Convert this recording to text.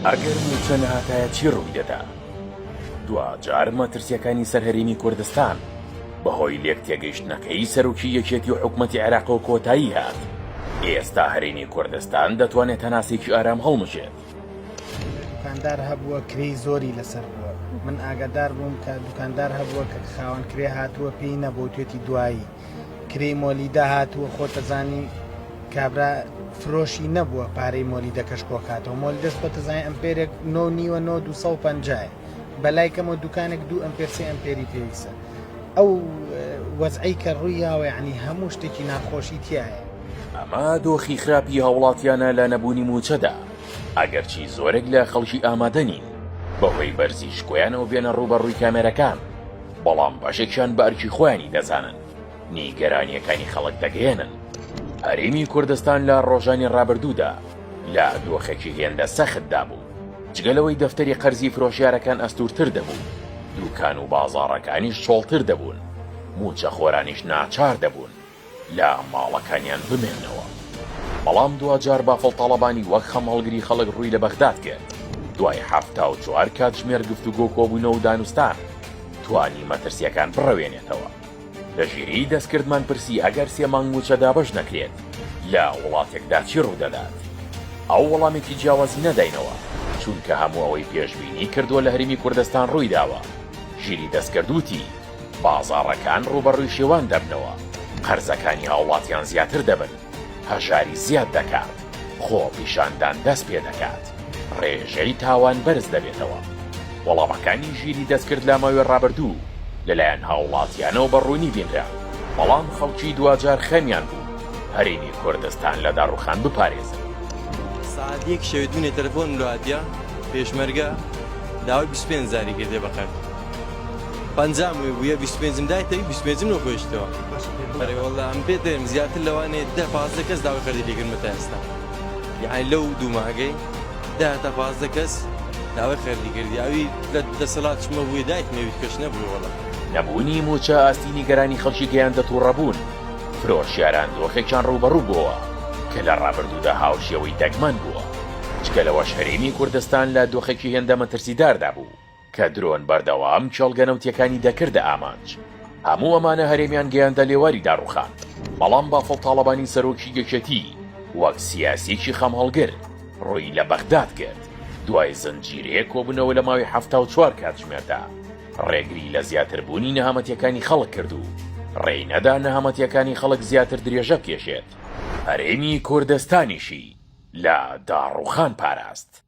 ئەگەر موچە نەهاتایە چی ڕووی دەدا؟ دوجار مەترسیەکانی سەرهەرێمی کوردستان بەهۆی لێک تێگەیشتنەکەی سەرۆکی یەکێتی و حکومەتی عێراق و کۆتایی هات. ئێستا هەرێمی کوردستان دەتوانێت هەناسێکی ئارام هەڵمژێت. دوکاندار هەبووە کرێی زۆری لەسەر بووە. من ئاگادار بووم کە دوکاندار هەبووە کە خاوەن کرێ هاتووە پێی نەبوو توێتی دوایی کرێی مۆلیدا هاتووە خۆتەزانی کابرا فرۆشی نەبووە پارەی مۆلیدە کەش کۆکاتەوە مۆلی دەست خۆتەزانانی ئەمپێرێک 9.250 بەلای کەمەوە دوکانێک 2 ئەمپێر 3 ئەمپێری پێویستە. ئەو وەزعی کە ڕوویاوە یعنی هەموو شتێکی ناخۆشی تایە. ئەمە دۆخی خراپی هاوڵاتیانە لە نەبوونی موچەدا. ئەگەرچی زۆرێک لە خەڵکی ئامادەنین بەهۆی بەرزی شکۆیانەوە بێنە ڕوبەڕووی کامێرەکان، بەڵام بەشێکیان بە ئەرکی خۆیانی دەزانن نیگەرانیەکانی خەڵک دەگەێنن. هەرێمی کوردستان لە ڕۆژانی ڕابردوودا لە دۆخێکی هێندە سەختدا بوو. جگەلەوەی دەفتەری قەرزی فرۆشیارەکان ئەستورتر دەبوون، دوکان و بازاڕەکانیش چۆڵتر دەبوون، موچە خۆرانیش ناچار دەبوون لە ماڵەکانیان بمێنەوە. بەڵام دوجار بافڵتەڵەبانی وەک خەم هەڵگری خەڵک ڕووی لە بەغداد کرد. دوای 74 کاتژمێر گفتوگۆ کۆبوونەوە و دانوستان توانی مەترسیەکان بڕەوێنێتەوە. لە ژیری دەستکردمان پرسی ئەگەر 3 مانگ موچە دابەش نەکرێت لە وڵاتێکدا چی ڕوودەدات؟ ئەو وەڵامێکی جیاوازی نەداینەوە، چونکە هەموو ئەوەی پێشبینی کردووە لە هەرێمی کوردستان ڕووی داوە. ژیری دەستکردوتی بازاڕەکان ڕوبەڕووی شێوان دەبنەوە، قەرزەکانی هاوڵاتیان زیاتر دەبن، هەژاری زیاد دەکات، خۆ پیشاندان دەست پێ دەکات، ڕێژەی تاوان بەرز دەبێتەوە. وەڵامەکانی ژیری دەستکرد لە ماوەی ڕابردوو لەلایەن هاوڵاتیانەوە بەڕوونی بینرا، بەڵام خەڵکی دوجار خەمیان بوو هەرێمی کوردستان لە داڕوخان بپارێزن. سعادیەک شەوێتونێ تەلەفۆن لواتیا پێشمەرگە داوای 25 زاری کردێ بەقەر 50 بووە 25م دایتەوی 25م نەخۆشتەوە. بەڕێوەڵا ئەم پێدەم زیاتر لەوانێ 10-15 کەس داوای خەردی لێکردمە تا ئێستا، یعنی لەو دوو ماگەی 10-15 کەس داوای خەردی کردی. ئەوی لە دەسەڵاتشمە بووی دایت نەویت کەش نەبووی. وەڵا نەبوونی موچە ئاستینی گەرانی خەڵکی گەیاندە تووڕەبوون. فرۆشیاران دۆخێکیان ڕوبەڕوو بووە کە لە ڕابردوودا هاوشێوەی دەگمەن بووە. جگەلەوەش هەرێمی کوردستان لە دۆخێکی هێندە مەترسیداردا بوو کە درۆن بەردەوام چێڵگەنەوتیەکانی دەکردە ئامانج. هەموو ئەمانە هەرێمیان گەیاندە لێواری داڕوخان، بەڵام بافڵتاڵەبانی سەرۆکی یەکێتی وەک سیاسیکی خەم هەڵگر ڕووی لە بەغداد کرد. دوای زنجیرەیە کۆبوونەوە لە ماوەی 74 کاتژمێردا ڕێگری لە زیاتربوونی نەهامەتیەکانی خەڵک کرد و ڕێی نەدا نەهامەتیەکانی خەڵک زیاتر درێژە بکێشێت. هەرێمی کوردستانیشی لە داڕوخان پاراست.